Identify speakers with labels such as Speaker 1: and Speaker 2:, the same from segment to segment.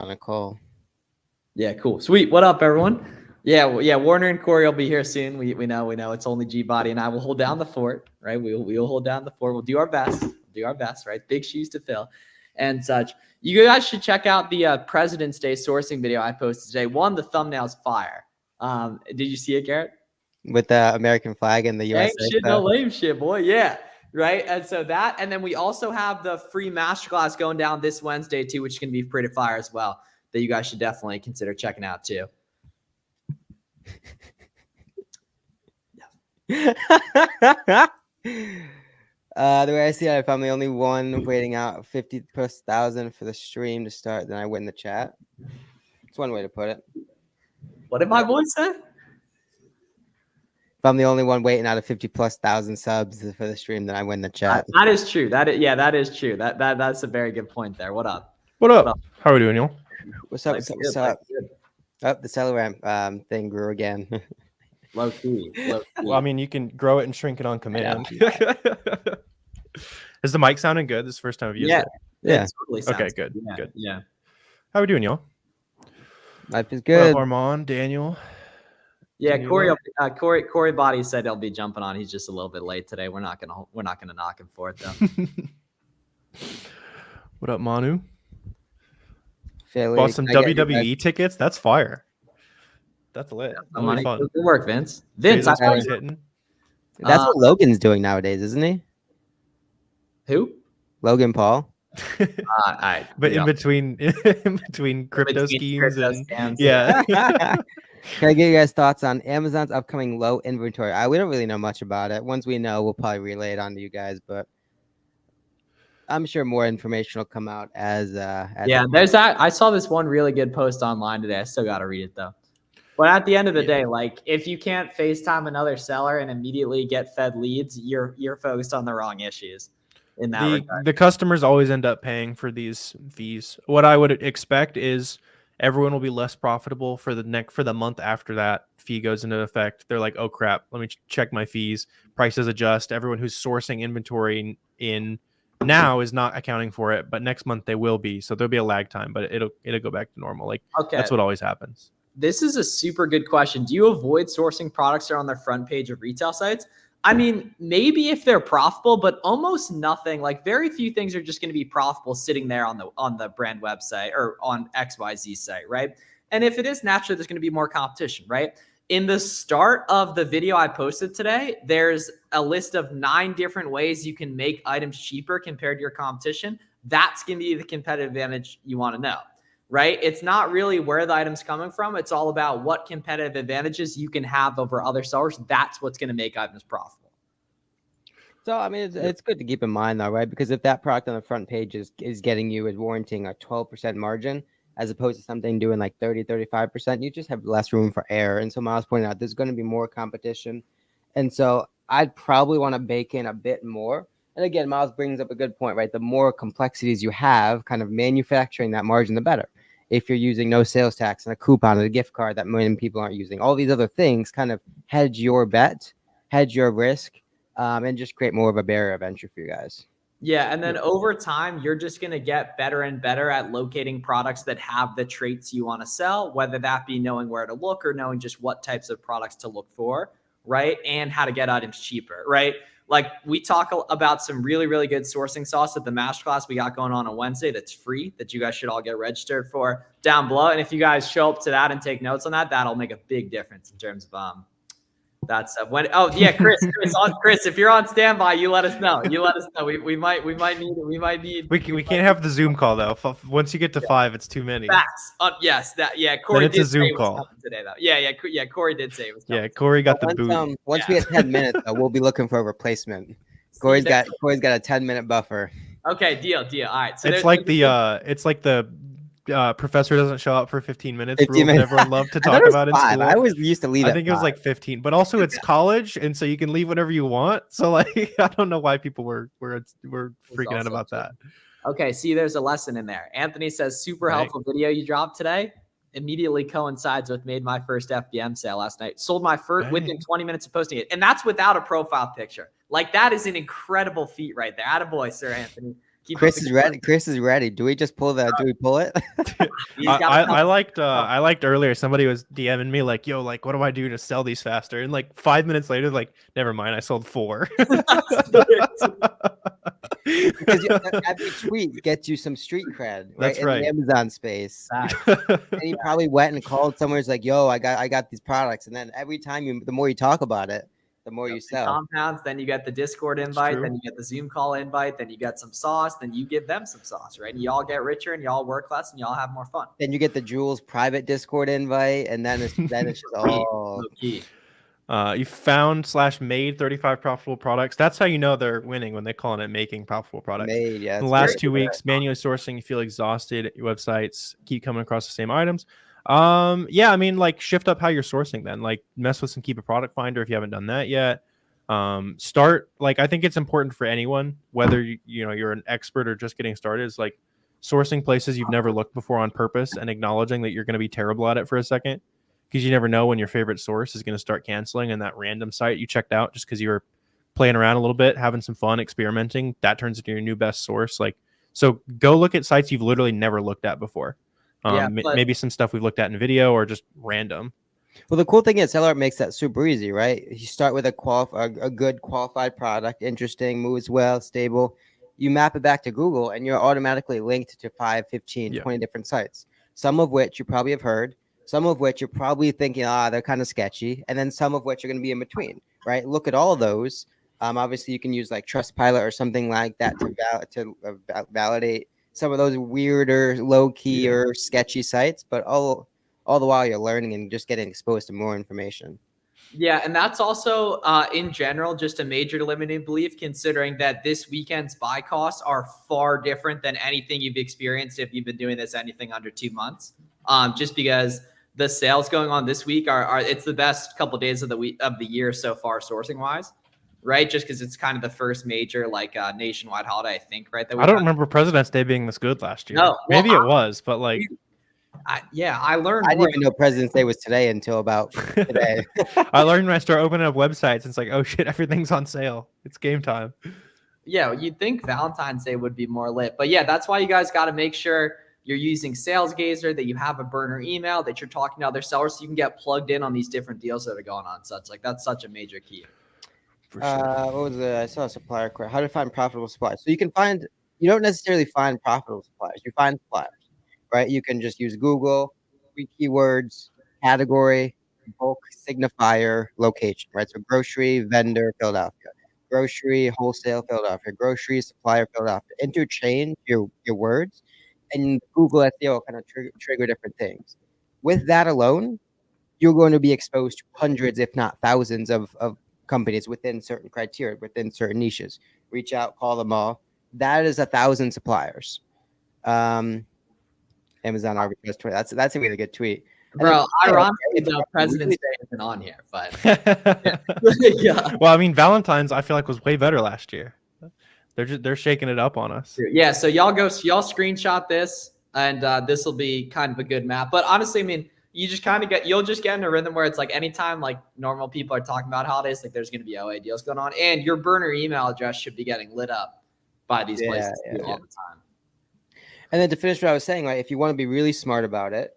Speaker 1: on a call.
Speaker 2: Yeah, cool. Sweet. What up, everyone? Yeah, yeah. Warner and Corey will be here soon. We know it's only G Body and I will hold down the fort, right? We'll hold down the fort. We'll do our best. Right? Big shoes to fill and such. You guys should check out the President's Day sourcing video I posted today. One, the thumbnail's fire. Did you see it, Garrett?
Speaker 1: With the American flag and the USA
Speaker 2: Ain't shit, no lame shit, boy. Yeah. Right. And so that, and then we also have the free masterclass going down this Wednesday too, which is going to be pretty fire as well, that you guys should definitely consider checking out too.
Speaker 1: The way I see it, if I'm the only one waiting out 50,000+ for the stream to start, then I win the chat. It's one way to put it.
Speaker 2: What did my voice say?
Speaker 1: If I'm the only one waiting out of 50,000+ subs for the stream, then I win the chat.
Speaker 2: That is true. That is true. That's a very good point there. What up?
Speaker 3: What up? How are we doing, y'all?
Speaker 1: What's up? What's up? Oh, the Celeram thing grew again.
Speaker 2: Low key.
Speaker 3: Well, I mean, you can grow it and shrink it on command. Is the mic sounding good? This is the first time I've used it.
Speaker 1: Yeah.
Speaker 2: Totally
Speaker 3: Okay, good.
Speaker 2: Yeah,
Speaker 3: Good.
Speaker 2: Yeah.
Speaker 3: How are we doing, y'all?
Speaker 1: Life is
Speaker 3: What
Speaker 1: good.
Speaker 3: up, Armand, Daniel?
Speaker 2: Yeah, Corey Body said he'll be jumping on. He's just a little bit late today. We're not gonna knock him for it though.
Speaker 3: What up, Manu?
Speaker 1: Fairly,
Speaker 3: Bought some WWE tickets. That's fire. That's lit. That'll be
Speaker 2: Money.
Speaker 3: fun.
Speaker 2: Good work, Vince. Vince,
Speaker 3: Bezos
Speaker 2: I
Speaker 3: was hitting.
Speaker 1: That's what Logan's doing nowadays, isn't he?
Speaker 2: who?
Speaker 1: Logan Paul.
Speaker 3: But in between crypto schemes and
Speaker 2: scams,
Speaker 3: yeah.
Speaker 1: Can I get you guys thoughts on Amazon's upcoming low inventory? We don't really know much about it. Once we know, we'll probably relay it on to you guys, but I'm sure more information will come out as
Speaker 2: there's that. I saw this one really good post online today. I still got to read it though. But at the end of the day, like if you can't FaceTime another seller and immediately get fed leads, you're focused on the wrong issues. In that regard.
Speaker 3: The customers always end up paying for these fees. What I would expect is everyone will be less profitable for the month after that fee goes into effect. They're like, oh crap, let me check my fees. Prices adjust. Everyone who's sourcing inventory in now is not accounting for it, but next month they will be. So there'll be a lag time, but it'll go back to normal. Like that's what always happens.
Speaker 2: This is a super good question. Do you avoid sourcing products that are on their front page of retail sites? I mean, maybe if they're profitable, but almost nothing. Like very few things are just going to be profitable sitting there on the brand website or on XYZ site, right? And if it is, naturally, there's going to be more competition, right? In the start of the video I posted today, there's a list of 9 different ways you can make items cheaper compared to your competition. That's going to be the competitive advantage you want to know, right? It's not really where the item's coming from. It's all about what competitive advantages you can have over other sellers. That's what's going to make items profitable.
Speaker 1: So, I mean, it's good to keep in mind, though, right? Because if that product on the front page is getting you, is warranting a 12% margin, as opposed to something doing like 30, 35%, you just have less room for error. And so Miles pointed out there's going to be more competition. And so I'd probably want to bake in a bit more. And again, Miles brings up a good point, right? The more complexities you have, kind of manufacturing that margin, the better. If you're using no sales tax and a coupon and a gift card that many people aren't using, all these other things kind of hedge your bet, hedge your risk, and just create more of a barrier of entry for you guys.
Speaker 2: Yeah, and then over time, you're just going to get better and better at locating products that have the traits you want to sell, whether that be knowing where to look or knowing just what types of products to look for, right? And how to get items cheaper, right? Like we talk about some really, really good sourcing sauce at the masterclass we got going on Wednesday that's free, that you guys should all get registered for down below. And if you guys show up to that and take notes on that, that'll make a big difference in terms of that stuff. Chris, if you're on standby, you let us know. We might need.
Speaker 3: We can't have the Zoom call though. Once you get to 5, it's too many.
Speaker 2: Facts. Yes. Corey.
Speaker 3: Then it's a Zoom call
Speaker 2: today though. Yeah. Corey did say it was coming.
Speaker 3: Yeah, Corey got the boot.
Speaker 1: Once we hit 10 minutes, though, we'll be looking for a replacement. Corey's got a 10-minute buffer.
Speaker 2: Okay, deal. All right. So
Speaker 3: it's like the professor doesn't show up for 15 minutes. 15 minutes. Everyone loved to talk about in school.
Speaker 1: I always used to leave.
Speaker 3: I think it was like 15, but also it's college, and so you can leave whenever you want. So like, I don't know why people were freaking out about that.
Speaker 2: Okay, see, there's a lesson in there. Anthony says, super helpful video you dropped today. Immediately coincides with made my first FBM sale last night. Sold my first within 20 minutes of posting it, and that's without a profile picture. Like that is an incredible feat right there. Attaboy, Sir Anthony. Keep up
Speaker 1: Chris
Speaker 2: the
Speaker 1: is
Speaker 2: good
Speaker 1: ready.
Speaker 2: work.
Speaker 1: Chris is ready. Do we just pull that? Do we pull it?
Speaker 2: He's got a
Speaker 3: I liked earlier somebody was DMing me like, yo, like what do I do to sell these faster? And like 5 minutes later, like, never mind, I sold 4.
Speaker 1: Because every tweet gets you some street cred, right?
Speaker 3: That's
Speaker 1: in
Speaker 3: right.
Speaker 1: the Amazon space.
Speaker 2: Facts.
Speaker 1: And he probably went and called somewhere. He's like, "Yo, I got these products." And then every time the more you talk about it, the more you
Speaker 2: It
Speaker 1: sell.
Speaker 2: compounds. Then you get the Discord invite.
Speaker 3: true.
Speaker 2: Then you get the Zoom call invite. Then you get some sauce. Then you give them some sauce, right? And you all get richer, and you all work less, and you all have more fun.
Speaker 1: Then you get the Jules private Discord invite, and then it's just all.
Speaker 2: Low key.
Speaker 3: You found / made 35 profitable products. That's how you know they're winning, when they're calling it making profitable products.
Speaker 1: Made, yeah.
Speaker 3: In the
Speaker 1: it's
Speaker 3: last
Speaker 1: very
Speaker 3: 2
Speaker 1: good.
Speaker 3: weeks, manually sourcing, you feel exhausted. Your websites keep coming across the same items. Yeah, I mean, like, shift up how you're sourcing then. Like, mess with some Keep a Product Finder if you haven't done that yet. Start, like, I think it's important for anyone, whether you're an expert or just getting started, is like sourcing places you've never looked before on purpose and acknowledging that you're going to be terrible at it for a second, because you never know when your favorite source is going to start canceling, and that random site you checked out just because you were playing around a little bit, having some fun, experimenting, that turns into your new best source. Like, so go look at sites you've literally never looked at before. Maybe some stuff we've looked at in video or just random.
Speaker 1: Well, the cool thing is SellerUp makes that super easy, right? You start with a good qualified product, interesting, moves well, stable. You map it back to Google, and you're automatically linked to 5, 15, 20 different sites, some of which you probably have heard, some of which you're probably thinking, they're kind of sketchy, and then some of which are going to be in between, right? Look at all of those. Obviously, you can use like Trustpilot or something like that to validate some of those weirder, low-key or sketchy sites, but all the while you're learning and just getting exposed to more information.
Speaker 2: Yeah, and that's also in general just a major limiting belief, considering that this weekend's buy costs are far different than anything you've experienced if you've been doing this anything under 2 months. Just because the sales going on this week are it's the best couple of days of the year so far sourcing wise, right? Just because it's kind of the first major like nationwide holiday, I think, right?
Speaker 3: I don't remember President's Day being this good last year.
Speaker 2: No,
Speaker 3: maybe it was, but like.
Speaker 2: I learned.
Speaker 1: I didn't even know President's Day was today until about today.
Speaker 3: I learned when I started opening up websites. It's like, oh shit, everything's on sale. It's game time.
Speaker 2: Yeah, you'd think Valentine's Day would be more lit, but yeah, that's why you guys got to make sure you're using SalesGazer, that you have a burner email, that you're talking to other sellers, so you can get plugged in on these different deals that are going on. So it's like that's such a major key.
Speaker 3: For sure.
Speaker 1: What was it? I saw a supplier question. How to find profitable suppliers? So you don't necessarily find profitable suppliers. You find suppliers. Right, you can just use Google, 3 keywords, category, bulk, signifier, location. Right, so grocery, vendor, Philadelphia, grocery, wholesale, Philadelphia, grocery, supplier, Philadelphia. Interchange your words, and Google SEO will kind of trigger different things. With that alone, you're going to be exposed to hundreds, if not thousands, of companies within certain criteria, within certain niches. Reach out, call them all. That is 1,000 suppliers. Amazon arbitrage 20. That's a really good tweet.
Speaker 2: Bro, ironically, the President's Day isn't on here, but
Speaker 3: yeah. Well, I mean, Valentine's I feel like was way better last year. They're shaking it up on us.
Speaker 2: Yeah, so y'all screenshot this, and this will be kind of a good map. But honestly, I mean, you'll just get in a rhythm where it's like anytime like normal people are talking about holidays, like there's going to be OA deals going on, and your burner email address should be getting lit up by these places all the time.
Speaker 1: And then to finish what I was saying, right, if you want to be really smart about it,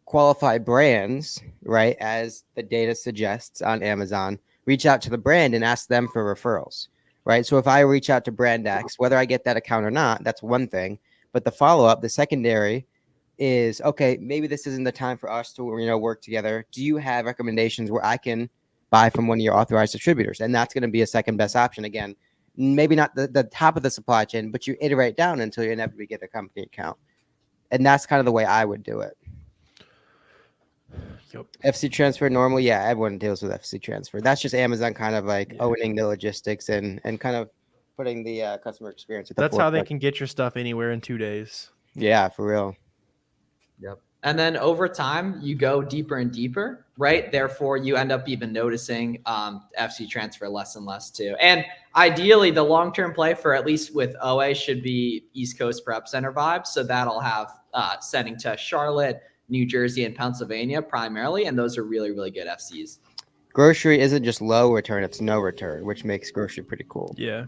Speaker 1: qualify brands, right, as the data suggests on Amazon, reach out to the brand and ask them for referrals, right? So if I reach out to brand X, whether I get that account or not, that's one thing. But the follow-up, the secondary is, okay, maybe this isn't the time for us to, work together. Do you have recommendations where I can buy from one of your authorized distributors? And that's going to be a second best option. Again, maybe not the top of the supply chain, but you iterate down until you inevitably get a company account. And that's kind of the way I would do it.
Speaker 3: Yep.
Speaker 1: FC transfer normally, everyone deals with FC transfer. That's just Amazon kind of like owning the logistics and kind of putting the customer experience at the
Speaker 3: That's how they
Speaker 1: forefront.
Speaker 3: can get your stuff anywhere in 2 days.
Speaker 1: Yeah, for real.
Speaker 2: Yep. And then over time, you go deeper and deeper, right? Therefore, you end up even noticing FC transfer less and less too. And ideally, the long-term play for at least with OA should be East Coast Prep Center vibes. So that'll have sending to Charlotte, New Jersey, and Pennsylvania primarily. And those are really, really good FCs.
Speaker 1: Grocery isn't just low return, it's no return, which makes grocery pretty cool.
Speaker 3: Yeah.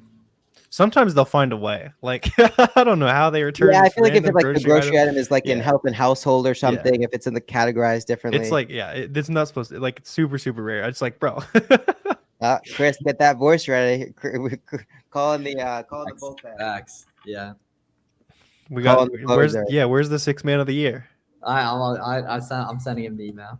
Speaker 3: sometimes they'll find a way. Like I don't know how they return.
Speaker 1: Yeah, I
Speaker 3: this
Speaker 1: feel like if
Speaker 3: random
Speaker 1: it's like the grocery item is like in
Speaker 3: Yeah.
Speaker 1: health and household or something, if it's in the categorized differently.
Speaker 3: It's like, it's not supposed to, like, it's super, super rare. It's like, bro.
Speaker 1: Chris, get that voice ready. Calling the bullpen.
Speaker 2: Facts. Yeah.
Speaker 3: We got,
Speaker 1: Calling the closer.
Speaker 3: where's the 6th man of the year?
Speaker 2: I'm sending him the email.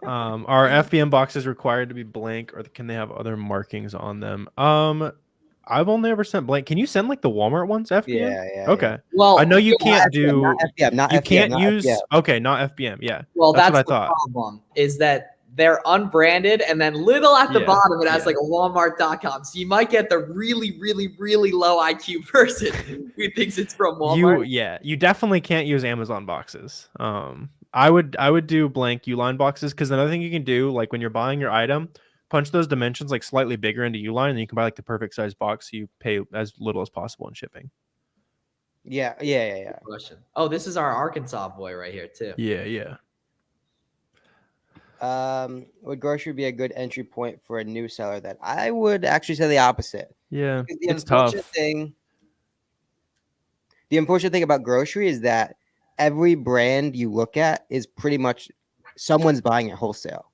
Speaker 3: Are FBM boxes required to be blank, or can they have other markings on them? I've only ever sent blank. Can you send like the Walmart ones, FBM?
Speaker 1: Yeah.
Speaker 3: Okay.
Speaker 2: Well,
Speaker 3: I know you
Speaker 1: Not
Speaker 3: can't
Speaker 1: FBM,
Speaker 3: do.
Speaker 1: not FBM, not
Speaker 3: You
Speaker 1: FBM,
Speaker 3: can't
Speaker 1: not
Speaker 3: use.
Speaker 1: FBM.
Speaker 3: Okay, not FBM. Yeah.
Speaker 2: Well, that's
Speaker 3: what I
Speaker 2: the
Speaker 3: thought.
Speaker 2: problem is that they're unbranded, and then little at the
Speaker 3: Yeah,
Speaker 2: bottom it has
Speaker 3: yeah.
Speaker 2: like a Walmart.com. So you might get the really, really, really low IQ person who thinks it's from Walmart.
Speaker 3: You definitely can't use Amazon boxes. I would do blank Uline boxes, because another thing you can do, like when you're buying your item, punch those dimensions like slightly bigger into Uline, and you can buy like the perfect size box, so you pay as little as possible in shipping.
Speaker 1: Yeah.
Speaker 2: Question. Oh, this is our Arkansas boy right here too.
Speaker 3: Yeah.
Speaker 1: Would grocery be a good entry point for a new seller? That I would actually say the opposite.
Speaker 3: Yeah,
Speaker 1: Because the
Speaker 3: it's tough.
Speaker 1: The unfortunate thing about grocery is that every brand you look at is pretty much someone's buying it wholesale,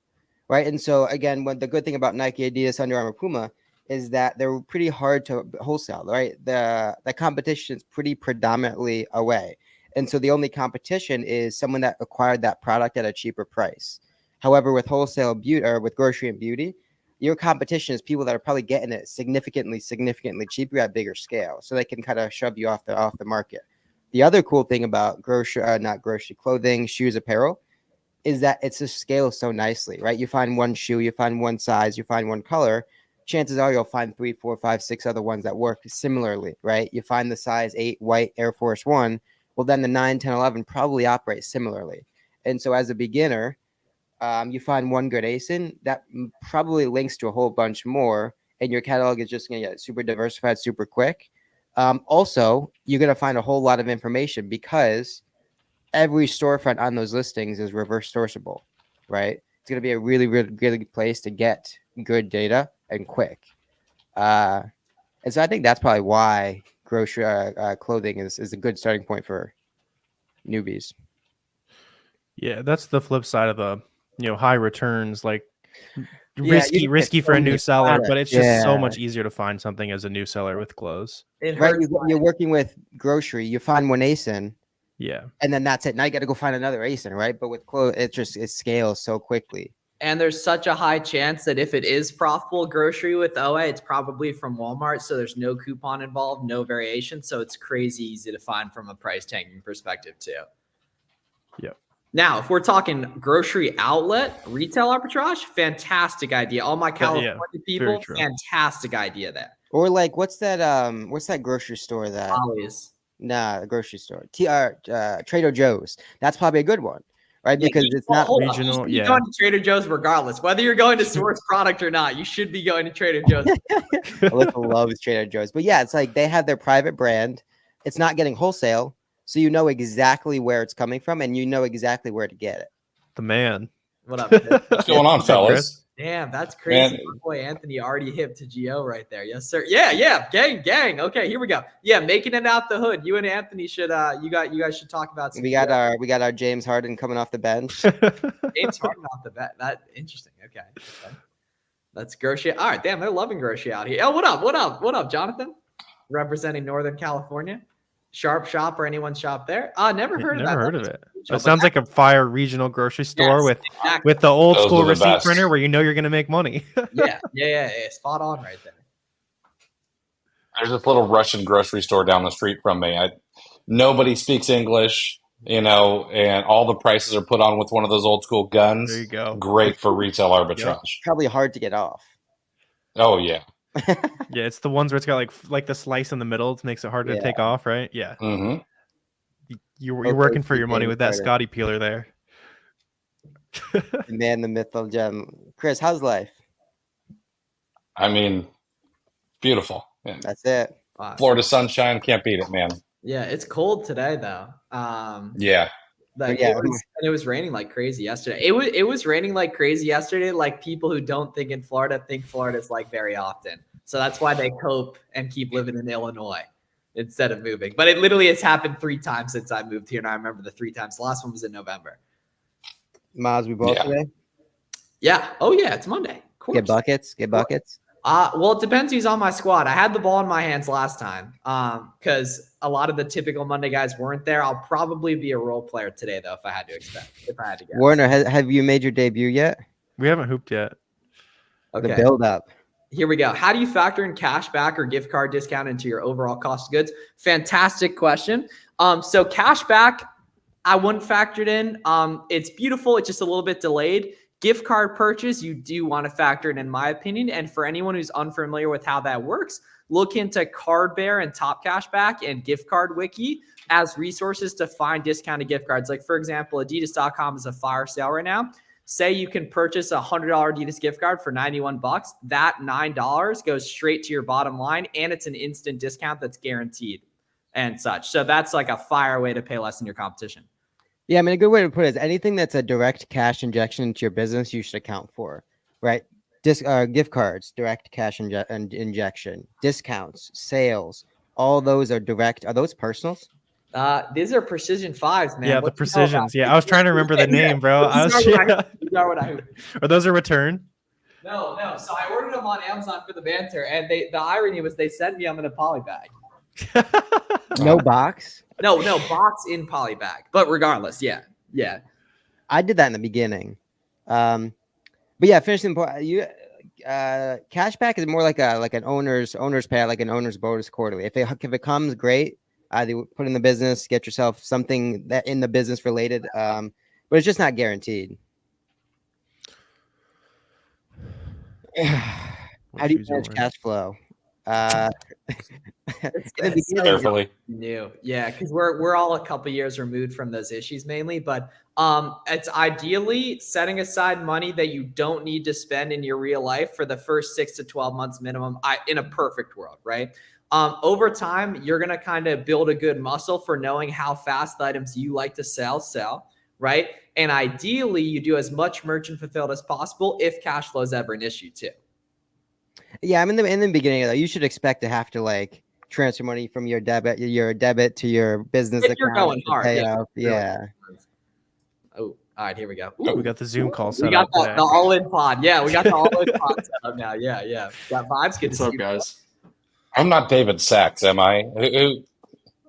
Speaker 1: right? And so again, the good thing about Nike, Adidas, Under Armour, Puma is that they're pretty hard to wholesale, right? The competition is pretty predominantly away, and so the only competition is someone that acquired that product at a cheaper price. However, with wholesale beauty or with grocery and beauty, your competition is people that are probably getting it significantly cheaper at bigger scale, so they can kind of shove you off the market. The other cool thing about clothing, shoes, apparel, is that it's just scales so nicely, right? You find one shoe, you find one size, you find one color. Chances are you'll find 3, 4, 5, 6 other ones that work similarly, right? You find the size 8 white Air Force One, well, then the 9, 10, 11 probably operate similarly. And so as a beginner, you find one good ASIN that probably links to a whole bunch more, and your catalog is just going to get super diversified super quick. Also, you're going to find a whole lot of information because every storefront on those listings is reverse sourceable, right? It's going to be a really, really good place to get good data and quick. And so I think that's probably why grocery clothing is a good starting point for newbies.
Speaker 3: Yeah, that's the flip side of the high returns, like risky for
Speaker 1: so
Speaker 3: a new
Speaker 1: many
Speaker 3: seller,
Speaker 1: products.
Speaker 3: but it's just so
Speaker 1: Yeah.
Speaker 3: much easier to find something as a new seller with clothes.
Speaker 2: It
Speaker 1: Right,
Speaker 2: hurts.
Speaker 1: you're working with grocery, you find one ASIN,
Speaker 3: Yeah.
Speaker 1: and then that's it. Now you got to go find another ASIN, right? But with clothes, it scales so quickly.
Speaker 2: And there's such a high chance that if it is profitable grocery with OA, it's probably from Walmart. So there's no coupon involved, no variation. So it's crazy easy to find from a price tagging perspective too.
Speaker 3: Yep.
Speaker 2: Now, if we're talking grocery outlet, retail arbitrage, fantastic idea. All my California people,
Speaker 3: true.
Speaker 2: fantastic idea there.
Speaker 1: Or like, what's that grocery store that?
Speaker 2: Always.
Speaker 1: Nah, grocery store. Trader Joe's. That's probably a good one, right? Because it's not
Speaker 3: regional.
Speaker 2: You're going to Trader Joe's regardless. Whether you're going to source product or not, you should be going to Trader Joe's.
Speaker 1: Alyssa loves Trader Joe's. But yeah, it's like they have their private brand. It's not getting wholesale. So you know exactly where it's coming from, and you know exactly where to get it.
Speaker 3: The man.
Speaker 2: What up?
Speaker 4: What's going on, fellas?
Speaker 2: Damn, that's crazy.
Speaker 4: Man.
Speaker 2: Boy, Anthony already hip to Gio right there. Yes, sir. Yeah. Gang. Okay, here we go. Yeah, making it out the hood. You and Anthony should you guys should talk about some
Speaker 1: We got our James Harden coming off the bench.
Speaker 2: James Harden off the bat. That interesting. Okay. That's grocery. All right, damn, they're loving grocery out here. Oh, what up, Jonathan? Representing Northern California. Sharp Shop or anyone shop there? Never heard of that.
Speaker 3: Never heard of it.
Speaker 2: But
Speaker 3: It sounds like a fire regional grocery store
Speaker 2: Yes,
Speaker 3: with
Speaker 2: exactly.
Speaker 3: the old
Speaker 4: Those
Speaker 3: school
Speaker 4: are the
Speaker 3: receipt
Speaker 4: best.
Speaker 3: printer where you know you're going to make money.
Speaker 2: yeah. Spot on right there.
Speaker 4: There's this little Russian grocery store down the street from me. Nobody speaks English, and all the prices are put on with one of those old school guns.
Speaker 3: There you go.
Speaker 4: Great for retail arbitrage.
Speaker 1: Probably hard to get off.
Speaker 4: Oh yeah.
Speaker 3: Yeah, it's the ones where it's got like the slice in the middle. It makes it harder to take off, right? Yeah.
Speaker 4: hmm
Speaker 3: You're working for your money
Speaker 1: James
Speaker 3: with that
Speaker 1: Harden.
Speaker 3: Scotty peeler there.
Speaker 1: The man, the myth, the gem. Chris, how's life?
Speaker 4: I mean, beautiful. Yeah.
Speaker 1: That's it.
Speaker 2: Wow.
Speaker 4: Florida sunshine, can't beat it, man.
Speaker 2: Yeah, it's cold today though.
Speaker 4: Yeah.
Speaker 2: Like
Speaker 1: Yeah.
Speaker 2: it was raining like crazy yesterday. It was raining like crazy yesterday. Like people who don't think in Florida think Florida is like very often. So that's why they cope and keep living in Illinois instead of moving. But it literally has happened 3 times since I moved here, and I remember the 3 times. The last one was in November.
Speaker 1: Miles, we ball
Speaker 4: Yeah.
Speaker 1: today.
Speaker 2: Yeah. Oh yeah, it's Monday. Of course.
Speaker 1: Get buckets. Get buckets.
Speaker 2: Well, it depends who's on my squad. I had the ball in my hands last time because a lot of the typical Monday guys weren't there. I'll probably be a role player today, though, if I had to guess.
Speaker 1: Warner, have you made your debut yet?
Speaker 3: We haven't hooped yet.
Speaker 2: Okay.
Speaker 1: The build up.
Speaker 2: Here we go. How do you factor in cash back or gift card discount into your overall cost of goods? Fantastic question. So cash back, I wouldn't factor it in. It's beautiful. It's just a little bit delayed. Gift card purchase, you do want to factor it in my opinion. And for anyone who's unfamiliar with how that works, look into Cardbear and Top Cashback and Gift Card Wiki as resources to find discounted gift cards. Like for example, Adidas.com is a fire sale right now. Say you can purchase a $100 Adidas gift card for $91. That $9 goes straight to your bottom line, and it's an instant discount that's guaranteed and such. So that's like a fire way to pay less than your competition.
Speaker 1: Yeah, I mean, a good way to put it is anything that's a direct cash injection into your business, you should account for, right? Gift cards, direct cash injection, discounts, sales, all those are direct. Are those personals?
Speaker 2: These are Precision 5s, man.
Speaker 3: Yeah,
Speaker 2: What
Speaker 3: the
Speaker 2: do you know about
Speaker 3: Precisions. Yeah, I was trying to remember the name, bro. I was.
Speaker 2: These are what I hoop.
Speaker 3: Are those a return?
Speaker 2: No. So I ordered them on Amazon for the banter, and the irony was they sent me them in a poly bag.
Speaker 1: No box.
Speaker 2: No, box in poly bag. But regardless, yeah.
Speaker 1: I did that in the beginning. But yeah, finishing point. Cashback is more like an owner's pay, like an owner's bonus quarterly. If it comes, great. Either put in the business, get yourself something that in the business related. But it's just not guaranteed. How do you manage cash flow?
Speaker 4: Carefully.
Speaker 2: New, yeah, because we're all a couple years removed from those issues mainly, but it's ideally setting aside money that you don't need to spend in your real life for the first 6 to 12 months minimum. In a perfect world, right? Over time, you're gonna kind of build a good muscle for knowing how fast the items you like to sell, right? And ideally, you do as much merchant fulfilled as possible if cash flow is ever an issue too.
Speaker 1: Yeah, I mean, in the beginning, though, you should expect to have to like transfer money from your debit to your business account.
Speaker 2: You're going hard,
Speaker 1: yeah.
Speaker 2: Oh, all right, here we go.
Speaker 3: Ooh, we got the Zoom call set
Speaker 2: We got
Speaker 3: up.
Speaker 2: the all-in pod. Yeah, we got the all-in pod set up now. Yeah. Got vibes. Good
Speaker 5: What's
Speaker 2: to
Speaker 5: up,
Speaker 2: see you
Speaker 5: guys?
Speaker 4: I'm not David Sachs, am I?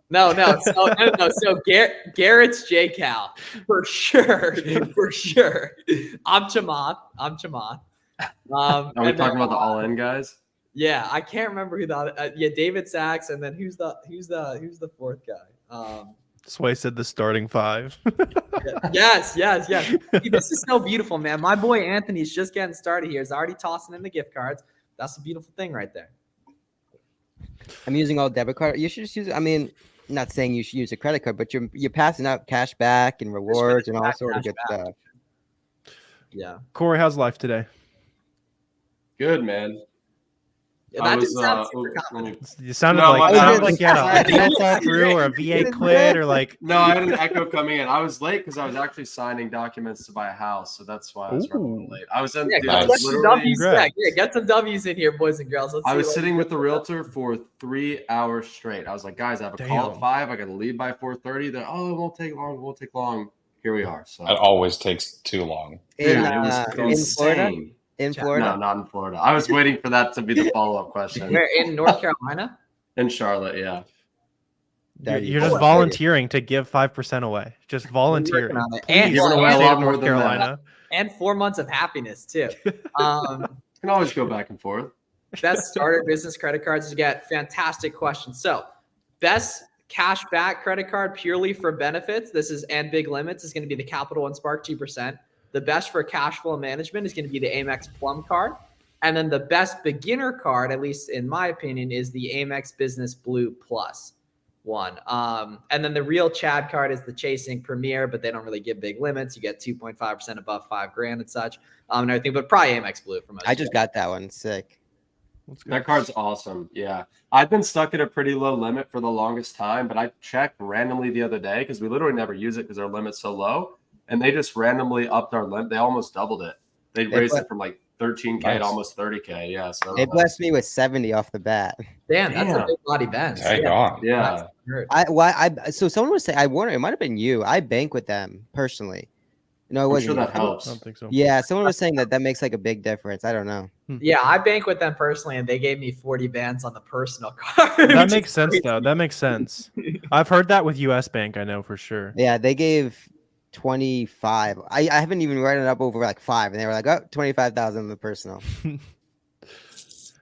Speaker 2: No. So Garrett's JCal for sure. I'm Chamath.
Speaker 5: Are we talking about the all-in guys?
Speaker 2: Yeah, I can't remember who David Sachs, and then who's the fourth guy?
Speaker 3: Sway said the starting 5.
Speaker 2: Yes. See, this is so beautiful, man. My boy Anthony's just getting started here. He's already tossing in the gift cards. That's a beautiful thing right there.
Speaker 1: I'm using all debit card. You should just use. I mean, not saying you should use a credit card, but you're passing out cash back and rewards and all sorts of good stuff.
Speaker 2: Yeah.
Speaker 3: Corey, how's life today?
Speaker 5: Good, man.
Speaker 2: Yeah, that didn't sound super confident.
Speaker 3: You sounded
Speaker 5: No,
Speaker 3: like you had a
Speaker 1: Yeah.
Speaker 3: deal fall through or a VA quit or like.
Speaker 5: No, I had an echo coming in. I was late because I was actually signing documents to buy a house, so that's why I was running a little late. I was in.
Speaker 2: Yeah,
Speaker 5: dude, I
Speaker 2: get
Speaker 5: was
Speaker 2: some
Speaker 5: literally-
Speaker 2: W's. Get some W's in here, boys and girls.
Speaker 5: I was sitting with the realtor for 3 hours straight. I was like, guys, I have a call
Speaker 3: Damn.
Speaker 5: at 5. I got to leave by 4:30. They're, oh, it won't take long. Here we are. So
Speaker 4: It always takes too long.
Speaker 5: Dude,
Speaker 1: In
Speaker 5: it was
Speaker 1: Florida.
Speaker 5: insane.
Speaker 1: In
Speaker 5: No,
Speaker 1: Florida.
Speaker 5: not in Florida. I was waiting for that to be the follow-up question.
Speaker 2: Where in North Carolina?
Speaker 5: In Charlotte, yeah.
Speaker 3: You're just volunteering to give 5% away. Just volunteering.
Speaker 2: Working on it.
Speaker 3: Please,
Speaker 2: And-
Speaker 5: Giving away a
Speaker 3: state
Speaker 5: lot
Speaker 3: of
Speaker 5: more
Speaker 3: North
Speaker 5: than that.
Speaker 3: Carolina.
Speaker 2: And 4 months of happiness too.
Speaker 5: You can always go back and forth.
Speaker 2: Best starter business credit cards to get. Fantastic question. So, best cash back credit card purely for benefits. This is and big limits is going to be the Capital One Spark 2%. The best for cash flow management is going to be the Amex Plum card. And then the best beginner card, at least in my opinion, is the Amex Business Blue Plus one. And then the real Chad card is the Chasing Premier, but they don't really give big limits. You get 2.5% above $5,000 and such, and everything, but probably Amex Blue for most.
Speaker 1: I just got that one. Sick.
Speaker 5: That card's awesome. Yeah. I've been stuck at a pretty low limit for the longest time, but I checked randomly the other day because we literally never use it because our limit's so low. And they just randomly upped our limit. They almost doubled it. They raised it from like 13K
Speaker 4: Nice.
Speaker 5: to almost 30K. Yeah, so
Speaker 1: They blessed me with 70 off the bat.
Speaker 2: Damn, that's a
Speaker 5: Damn.
Speaker 2: big body bend.
Speaker 4: Hang on.
Speaker 5: yeah.
Speaker 1: So someone was saying, I wonder, it might have been you. I bank with them personally. No, it
Speaker 5: I'm
Speaker 1: wasn't.
Speaker 5: sure that
Speaker 3: I
Speaker 5: helps.
Speaker 3: don't think so.
Speaker 1: Yeah, someone was saying that makes like a big difference. I don't know.
Speaker 2: Yeah, I bank with them personally, and they gave me 40 bands on the personal card.
Speaker 3: That
Speaker 2: which
Speaker 3: makes
Speaker 2: is
Speaker 3: sense
Speaker 2: crazy.
Speaker 3: though. That makes sense. I've heard that with US Bank, I know for sure.
Speaker 1: Yeah, they gave 25. I haven't even written it up over like 5, and they were like, oh, 25,000 on the personal.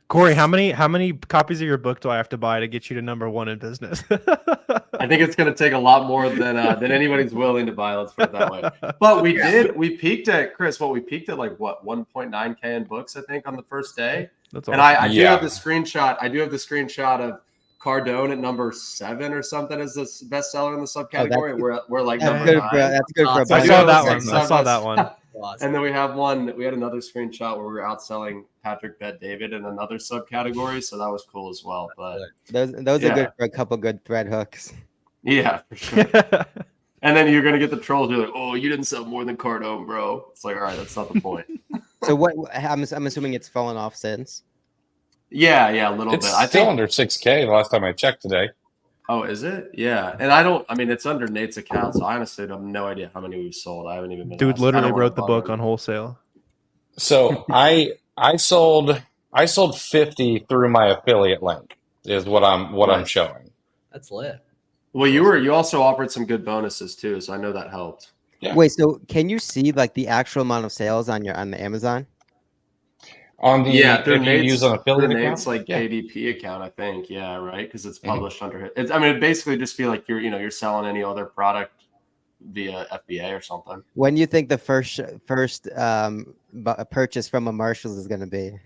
Speaker 3: Corey, how many copies of your book do I have to buy to get you to #1 in business?
Speaker 5: I think it's going to take a lot more than anybody's willing to buy. Let's put it that way. But we peaked at, Chris, we peaked at like what, 1.9K in books, I think, on the first day.
Speaker 3: That's
Speaker 5: And
Speaker 3: awesome.
Speaker 5: I do
Speaker 4: Yeah.
Speaker 5: have the screenshot. I do have the screenshot of Cardone at number 7 or something as the bestseller in the subcategory. We're like
Speaker 1: That's
Speaker 5: number
Speaker 1: good
Speaker 5: 9.
Speaker 1: for, that's good for a
Speaker 2: I
Speaker 3: I
Speaker 1: bunch
Speaker 5: do
Speaker 3: saw
Speaker 5: have
Speaker 3: that
Speaker 5: the
Speaker 3: one.
Speaker 5: six
Speaker 3: I saw
Speaker 5: of
Speaker 3: that
Speaker 5: us.
Speaker 3: one.
Speaker 2: Awesome.
Speaker 5: And then we had another screenshot where we were outselling Patrick Bet David in another subcategory, so that was cool as well. But
Speaker 1: Those are
Speaker 5: Yeah.
Speaker 1: good for a couple good thread hooks.
Speaker 5: yeah, for sure. And then you're gonna get the trolls. You're like, oh, you didn't sell more than Cardone, bro. It's like, all right, that's not the point.
Speaker 1: So what? I'm assuming it's fallen off since.
Speaker 5: Yeah, a little
Speaker 4: It's
Speaker 5: bit. I
Speaker 4: still
Speaker 5: think.
Speaker 4: under 6K the last time I checked today.
Speaker 5: Oh, is it? Yeah, and I mean, it's under Nate's account, so I honestly have no idea how many we've sold. I haven't even been.
Speaker 3: Dude
Speaker 5: asked. I
Speaker 3: literally
Speaker 5: don't wanna
Speaker 3: wrote the
Speaker 5: bug
Speaker 3: book
Speaker 5: him.
Speaker 3: on wholesale.
Speaker 4: So I sold 50 through my affiliate link is what I'm
Speaker 5: Nice.
Speaker 4: showing.
Speaker 2: That's lit.
Speaker 5: Well, you also offered some good bonuses too, so I know that helped.
Speaker 4: Yeah.
Speaker 1: Wait, so can you see like the actual amount of sales on the Amazon?
Speaker 4: On the
Speaker 5: Through
Speaker 4: if you use an affiliate
Speaker 5: through
Speaker 4: account,
Speaker 5: Nate's like
Speaker 4: yeah.
Speaker 5: KDP account, I think. Yeah, right, because it's
Speaker 4: Mhm.
Speaker 5: published under it. I mean, it'd basically just be like you're selling any other product via FBA or something.
Speaker 1: When do you think the first purchase from a Marshalls is going to be?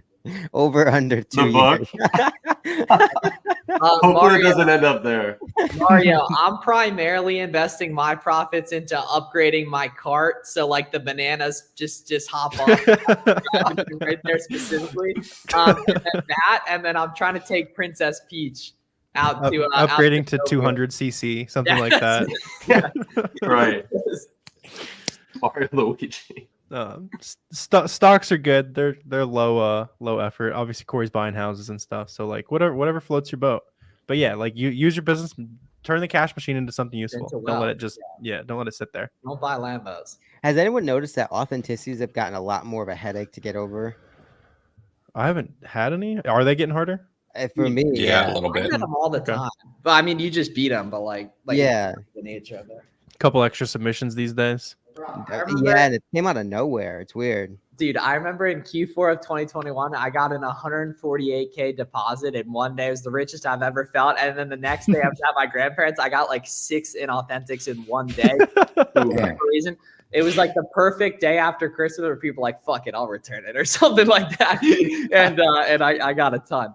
Speaker 1: Over under 2
Speaker 5: book?
Speaker 1: years.
Speaker 5: Hopefully, it doesn't end up there.
Speaker 2: Mario, I'm primarily investing my profits into upgrading my cart, so like the bananas just hop on right there specifically. And then I'm trying to take Princess Peach out to
Speaker 3: Upgrading to
Speaker 2: out
Speaker 3: 200cc, something like
Speaker 2: Yes.
Speaker 3: that.
Speaker 5: Right, Mario Luigi.
Speaker 3: Stocks are good. They're low effort. Obviously, Corey's buying houses and stuff. So like whatever floats your boat. But yeah, like you use your business, turn the cash machine into something useful.
Speaker 2: Into
Speaker 3: Don't let
Speaker 2: wealth,
Speaker 3: it just don't let it sit there.
Speaker 2: Don't buy Lambos.
Speaker 1: Has anyone noticed that authenticities have gotten a lot more of a headache to get over?
Speaker 3: I haven't had any. Are they getting harder?
Speaker 1: For me,
Speaker 4: Yeah, a little
Speaker 2: I
Speaker 4: bit.
Speaker 2: get them all the
Speaker 3: Okay.
Speaker 2: time, but I mean, you just beat them. But like
Speaker 1: Yeah.
Speaker 2: the nature of it.
Speaker 3: Couple extra submissions these days.
Speaker 2: I remember-
Speaker 1: Yeah, and it came out of nowhere. It's weird.
Speaker 2: Dude, I remember in Q4 of 2021, I got an 148K deposit, and one day it was the richest I've ever felt. And then the next day, I was at my grandparents. I got like 6 inauthentics in one day. For whatever reason, it was like the perfect day after Christmas, where people were like, "Fuck it, I'll return it" or something like that. And I got a ton.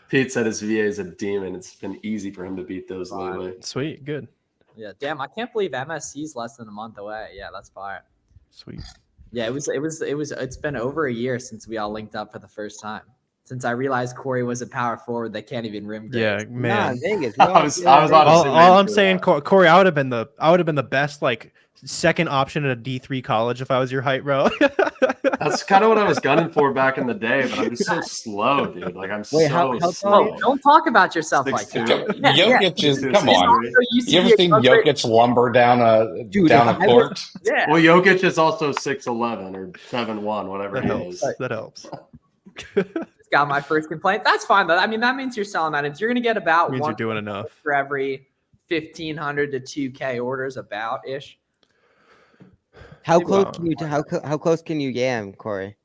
Speaker 5: Pete said his VA is a demon. It's been easy for him to beat those lately.
Speaker 3: Sweet, good,
Speaker 2: Yeah, damn, I can't believe MSC's less than a month away. Yeah, that's fire.
Speaker 3: sweet.
Speaker 2: Yeah, it's been over a year since we all linked up for the first time. Since I realized Corey was a power forward that can't even rim grade.
Speaker 3: Yeah,
Speaker 1: Nah,
Speaker 3: man.
Speaker 1: Vegas.
Speaker 5: I was honestly
Speaker 3: All
Speaker 5: waiting
Speaker 3: I'm
Speaker 5: for
Speaker 3: saying,
Speaker 5: that.
Speaker 3: Corey, I would have been the best like second option at a D3 college if I was your height, bro.
Speaker 5: That's kind of what I was gunning for back in the day, but I'm just so slow, dude. Like I'm
Speaker 1: Wait,
Speaker 5: so
Speaker 1: how tall
Speaker 5: slow.
Speaker 1: are you?
Speaker 2: Don't talk about yourself like
Speaker 5: 6'2".
Speaker 2: that.
Speaker 4: Jokic is come on.
Speaker 2: You
Speaker 4: You ever seen Jokic lumber down a
Speaker 1: Dude,
Speaker 4: down
Speaker 1: if
Speaker 4: a
Speaker 1: I
Speaker 4: court?
Speaker 2: Yeah.
Speaker 5: Well, Jokic is also 6'11" or 7'1", whatever
Speaker 3: That
Speaker 5: he
Speaker 3: helps.
Speaker 5: is.
Speaker 3: That helps.
Speaker 2: Just got my first complaint. That's fine though. I mean, that means you're selling items. You're gonna get about
Speaker 3: Means
Speaker 2: one
Speaker 3: you're doing enough.
Speaker 2: for every 1,500 to 2K orders, about ish.
Speaker 1: How close
Speaker 3: Wow.
Speaker 1: can you? How close can you yam, Corey?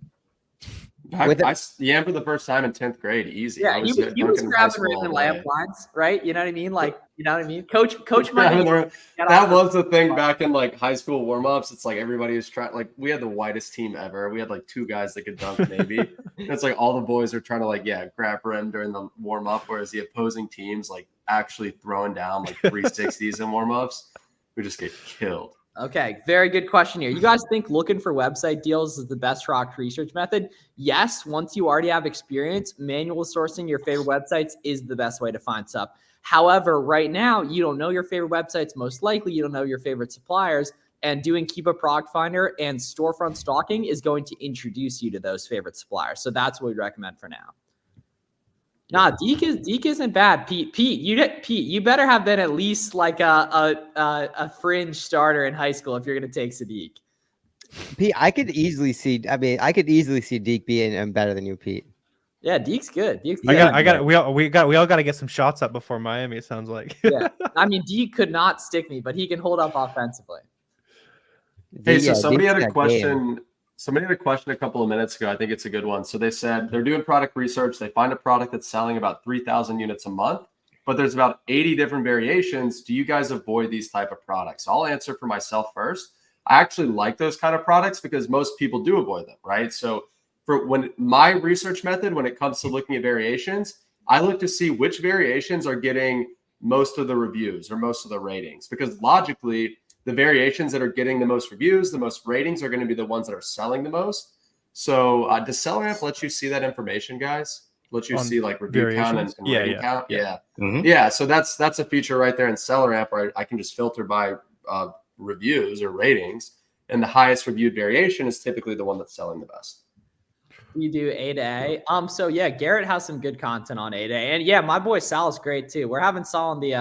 Speaker 5: I yam for the first time in 10th grade, easy.
Speaker 2: Yeah,
Speaker 5: I was
Speaker 2: he was
Speaker 5: dunking high
Speaker 2: grabbing
Speaker 5: school
Speaker 2: random
Speaker 5: all the way.
Speaker 2: lamp lines, right? You know what I mean? Like, you know what I mean? Coach
Speaker 5: Yeah,
Speaker 2: might
Speaker 5: I mean,
Speaker 2: get
Speaker 5: that
Speaker 2: out
Speaker 5: was the thing back in like high school warm-ups. It's like everybody was trying, like we had the whitest team ever. We had like 2 guys that could dunk maybe. And it's like all the boys are trying to like, grab rim during the warm-up, whereas the opposing teams like actually throwing down like 360s in warm-ups. We just get killed.
Speaker 2: Okay, very good question here. You guys think looking for website deals is the best rock research method? Yes, once you already have experience, manual sourcing your favorite websites is the best way to find stuff. However, right now, you don't know your favorite websites. Most likely, you don't know your favorite suppliers. And doing Keep a Product Finder and storefront stalking is going to introduce you to those favorite suppliers. So that's what we recommend for now. Nah, Deke isn't bad. Pete, you better have been at least like a fringe starter in high school if you're gonna take Sadiq.
Speaker 1: Pete, I could easily see Deke being better than you, Pete.
Speaker 2: Yeah, Deke's good. Deke's
Speaker 3: We
Speaker 2: good.
Speaker 3: all got to get some shots up before Miami. It sounds like.
Speaker 2: Yeah, I mean, Deke could not stick me, but he can hold up offensively.
Speaker 5: Hey, so somebody
Speaker 1: Deke's
Speaker 5: had a
Speaker 1: got
Speaker 5: question.
Speaker 1: game.
Speaker 5: Somebody had a question a couple of minutes ago. I think it's a good one. So they said they're doing product research. They find a product that's selling about 3,000 units a month, but there's about 80 different variations. Do you guys avoid these type of products? I'll answer for myself first. I actually like those kind of products because most people do avoid them, right? So for when my research method, when it comes to looking at variations, I look to see which variations are getting most of the reviews or most of the ratings, because logically, the variations that are getting the most reviews, the most ratings are going to be the ones that are selling the most. So does SellerAmp let you see that information, guys? Let you see like review count and rating count? Yeah.
Speaker 4: Mhm.
Speaker 5: Yeah. So that's a feature right there in SellerAmp where I can just filter by reviews or ratings. And the highest reviewed variation is typically the one that's selling the best.
Speaker 2: You do A to A. So yeah, Garrett has some good content on A to A, and yeah, my boy Sal is great too. We're having Sal on the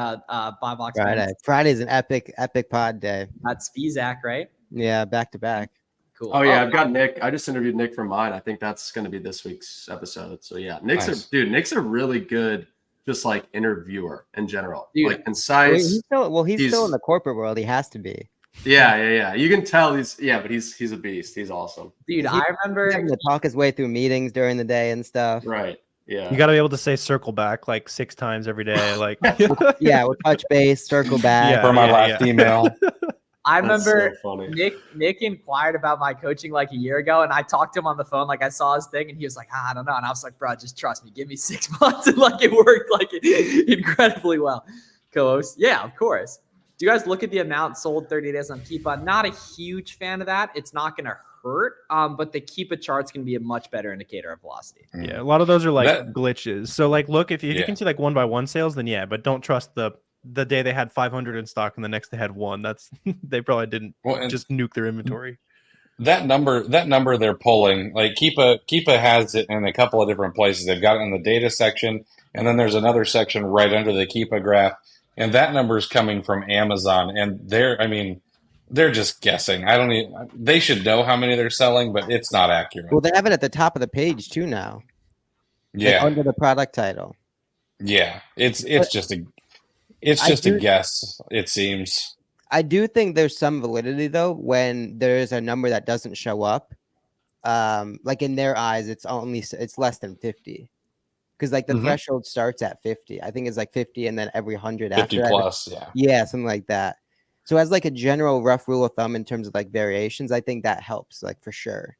Speaker 2: Buy Box
Speaker 1: Friday's an epic pod day.
Speaker 2: That's Spizak, right?
Speaker 1: Yeah, back to back.
Speaker 2: Cool.
Speaker 5: Oh yeah, I've got Nick. I just interviewed Nick from mine. I think that's going to be this week's episode. So yeah, Nick's a really good, just like interviewer in general,
Speaker 2: Dude,
Speaker 5: like concise.
Speaker 1: He's still in the corporate world. He has to be.
Speaker 5: Yeah. You can tell but he's a beast. He's awesome.
Speaker 2: Dude, I remember
Speaker 1: having to talk his way through meetings during the day and stuff.
Speaker 5: Right. Yeah.
Speaker 3: You got to be able to say circle back like 6 times every day. Like,
Speaker 1: yeah, we'll touch base, circle back.
Speaker 3: Yeah.
Speaker 4: For my last email.
Speaker 2: I
Speaker 5: That's
Speaker 2: remember
Speaker 5: so funny.
Speaker 2: Nick inquired about my coaching like a year ago, and I talked to him on the phone. Like I saw his thing, and he was like, I don't know. And I was like, bro, just trust me. Give me 6 months, and like it worked like incredibly well. Co-host, yeah, of course. Do you guys look at the amount sold 30 days on Keepa? Not a huge fan of that. It's not going to hurt, but the Keepa chart's going to be a much better indicator of velocity.
Speaker 3: yeah, a lot of those are like glitches. So like, look, if you can see like 1-by-1 sales, then yeah, but don't trust the day they had 500 in stock and the next they had 1. That's they probably didn't just nuke their inventory.
Speaker 4: That number they're pulling, like Keepa has it in a couple of different places. They've got it in the data section, and then there's another section right under the Keepa graph, and that number is coming from Amazon, and they're just guessing. They should know how many they're selling, but it's not accurate.
Speaker 1: Well, they have it at the top of the page too now.
Speaker 4: Yeah,
Speaker 1: like under the product title.
Speaker 4: Yeah, it's just a guess. It seems.
Speaker 1: I do think there's some validity though when there's a number that doesn't show up. Like in their eyes, it's less than 50, because like the threshold starts at 50. I think it's like 50, and then every 100
Speaker 4: 50
Speaker 1: after
Speaker 4: plus,
Speaker 1: that. Yeah, something like that. So as like a general rough rule of thumb in terms of like variations, I think that helps, like for sure.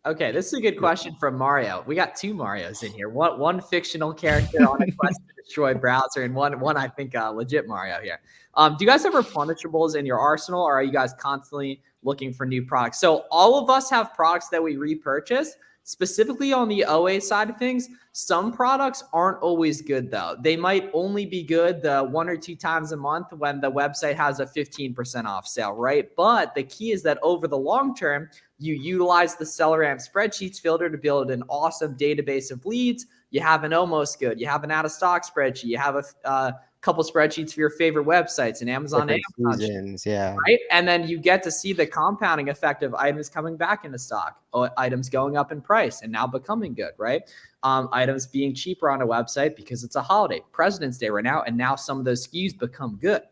Speaker 2: Okay, this is a good question from Mario. We got 2 Marios in here. One fictional character on a quest to destroy browser, and one I think legit Mario here. Do you guys have replenishables in your arsenal, or are you guys constantly looking for new products? So all of us have products that we repurchase. Specifically on the OA side of things, some products aren't always good though. They might only be good the 1 or 2 times a month when the website has a 15% off sale, right? But the key is that over the long term, you utilize the SellerAmp spreadsheets filter to build an awesome database of leads. You have an almost good, you have an out of stock spreadsheet, you have a couple spreadsheets for your favorite websites and Amazon
Speaker 1: seasons, yeah,
Speaker 2: right? And then you get to see the compounding effect of items coming back into stock, items going up in price and now becoming good, right? Items being cheaper on a website because it's a holiday, President's Day right now, and now some of those SKUs become good,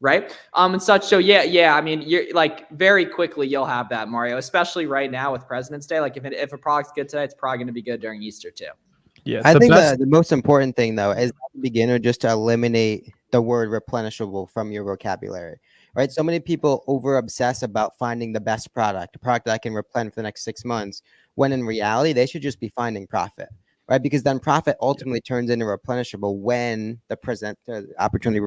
Speaker 2: right? And such. So yeah. I mean, you're like very quickly you'll have that, Mario, especially right now with President's Day. Like if a product's good today, it's probably going to be good during Easter too.
Speaker 3: Yeah,
Speaker 1: I think the most important thing though is as a beginner just to eliminate the word replenishable from your vocabulary, right? So many people over obsess about finding the best product, a product that can replenish for the next 6 months, when in reality they should just be finding profit, right? Because then profit ultimately turns into replenishable when the opportunity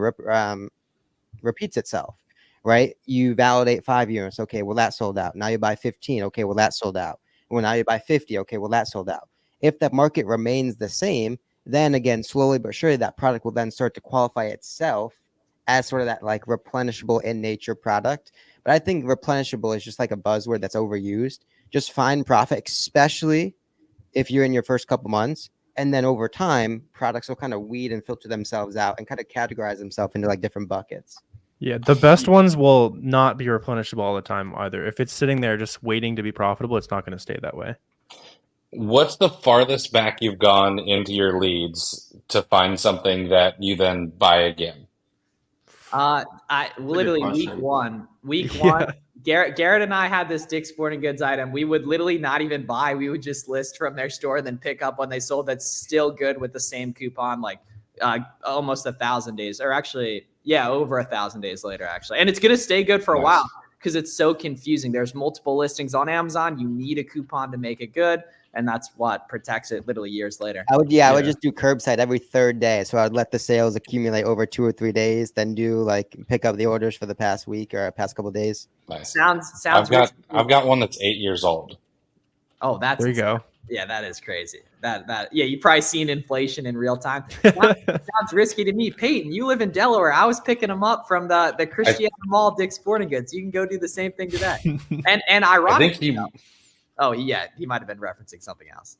Speaker 1: repeats itself, right? You validate 5 units, okay, well that sold out. Now you buy 15, okay, well that sold out. Well, now you buy 50, okay, well that sold out. If that market remains the same, then again, slowly but surely, that product will then start to qualify itself as sort of that like replenishable in nature product, But I think replenishable is just like a buzzword that's overused. Just find profit, especially if you're in your first couple months. And then over time, products will kind of weed and filter themselves out and kind of categorize themselves into like different buckets.
Speaker 3: Yeah, the best ones will not be replenishable all the time either. If it's sitting there just waiting to be profitable, it's not going to stay that way.
Speaker 4: What's the farthest back you've gone into your leads to find something that you then buy again?
Speaker 2: I literally week one, Garrett and I had this Dick's Sporting Goods item. We would literally not even buy. We would just list from their store and then pick up when they sold. That's still good with the same coupon, like almost 1,000 days, or actually, yeah, over 1,000 days later, actually. And it's going to stay good for a while because it's so confusing. There's multiple listings on Amazon. You need a coupon to make it good. And that's what protects it literally years later.
Speaker 1: I would just do curbside every third day. So I'd let the sales accumulate over 2 or 3 days, then do like pick up the orders for the past week or past couple of days.
Speaker 4: Nice.
Speaker 2: Sounds.
Speaker 4: I've got one that's 8 years old.
Speaker 2: Oh, that's
Speaker 3: there you go.
Speaker 2: Yeah, that is crazy. That you've probably seen inflation in real time. That sounds risky to me. Peyton, you live in Delaware. I was picking them up from the Christiana Mall, Dick's Sporting Goods. You can go do the same thing today. And ironically, he might have been referencing something else.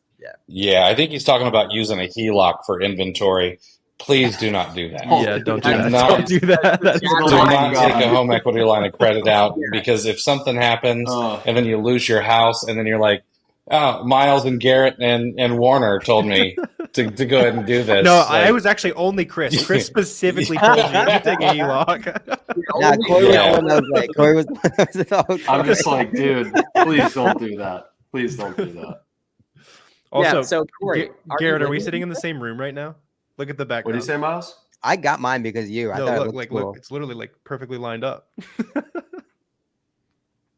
Speaker 4: Yeah, I think he's talking about using a HELOC for inventory. Please do not do that.
Speaker 3: Yeah, don't do that.
Speaker 4: Not-
Speaker 3: Don't do that. That's
Speaker 4: Do not take a home equity line of credit out because if something happens and then you lose your house and then you're like, oh, Miles and Garrett and Warner told me to go ahead and do this.
Speaker 3: No,
Speaker 4: Like,
Speaker 3: I was actually only Chris. Chris specifically told me to take a HELOC.
Speaker 1: Yeah, Corey
Speaker 4: Yeah.
Speaker 1: was one of those, like, Corey was one of those. Oh,
Speaker 5: I'm just like, dude, please don't do that. Please don't do that.
Speaker 3: Also,
Speaker 2: so Corey,
Speaker 3: Garrett, are we sitting in the same room right now? Look at the background.
Speaker 5: What do you say, Miles?
Speaker 1: I got mine because of you. I
Speaker 3: No,
Speaker 1: thought it
Speaker 3: look,
Speaker 1: looked
Speaker 3: like,
Speaker 1: cool.
Speaker 3: look, it's literally like perfectly lined up.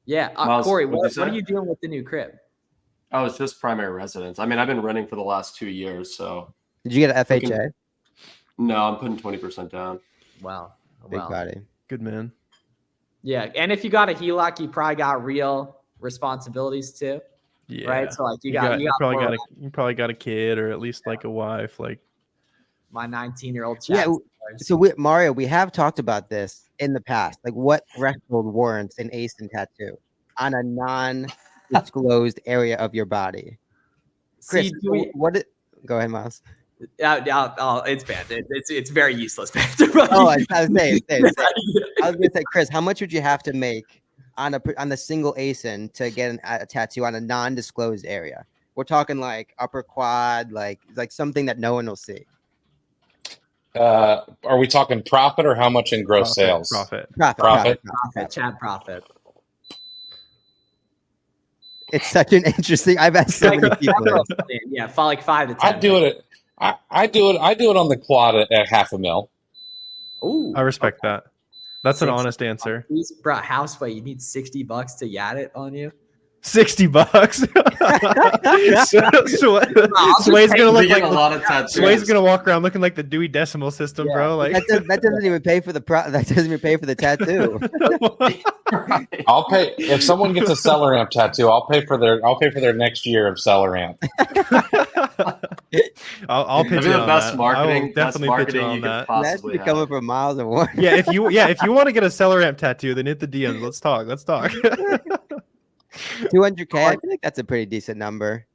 Speaker 2: Yeah,
Speaker 5: Miles,
Speaker 2: Corey,
Speaker 5: what'd you
Speaker 2: what
Speaker 5: say?
Speaker 2: are you doing with the new crib?
Speaker 5: Oh, it's just primary residence. I mean, I've been renting for the last 2 years, so
Speaker 1: Did you get an FHA?
Speaker 5: no, I'm putting 20% down.
Speaker 2: Wow.
Speaker 1: Big body.
Speaker 3: Good man.
Speaker 2: Yeah, and if you got a HELOC, you probably got real responsibilities too,
Speaker 3: Yeah.
Speaker 2: right? So like you
Speaker 3: probably got a kid or at least like a wife. Like
Speaker 2: my 19-year-old
Speaker 1: Yeah,
Speaker 2: chat.
Speaker 1: So Mario, we have talked about this in the past. Like, what threshold warrants an ASIN tattoo on a non-disclosed area of your body? Chris,
Speaker 2: See, do we,
Speaker 1: go ahead, Miles.
Speaker 2: it's bad. It's very useless.
Speaker 1: Oh, I was saying. I was gonna say, Chris, how much would you have to make on the single ASIN to get a tattoo on a non-disclosed area? We're talking like upper quad, like something that no one will see.
Speaker 4: are we talking profit or how much in gross sales?
Speaker 3: Profit.
Speaker 2: Profit. Chat profit.
Speaker 1: It's such an interesting. I've asked so many people.
Speaker 2: Yeah, like 5 to 10.
Speaker 4: I do it. I do it on the quad at $500,000.
Speaker 2: Ooh,
Speaker 3: I respect that. That's an
Speaker 2: 60
Speaker 3: honest answer.
Speaker 2: He's brought houseway. You need $60 to yat it on you.
Speaker 3: $60. Sway's gonna
Speaker 5: We
Speaker 3: look
Speaker 5: get
Speaker 3: like
Speaker 5: a lot of tattoos.
Speaker 3: Sway's gonna walk around looking like the Dewey Decimal System, bro. Like
Speaker 1: That doesn't even pay for the that doesn't even pay for the tattoo.
Speaker 4: I'll pay if someone gets a Seller Amp tattoo. I'll pay for their next year of Seller Amp.
Speaker 3: I'll pitch
Speaker 5: That'd be
Speaker 3: in
Speaker 5: the
Speaker 3: on
Speaker 5: best
Speaker 3: that.
Speaker 5: marketing.
Speaker 3: I will definitely pitch in on
Speaker 5: you could
Speaker 3: that.
Speaker 5: possibly
Speaker 1: That's coming
Speaker 5: have.
Speaker 1: from Miles and Warren.
Speaker 3: Yeah, if you want to get a Seller Amp tattoo, then hit the DMs. Let's talk.
Speaker 1: 200K. I feel like that's a pretty decent number.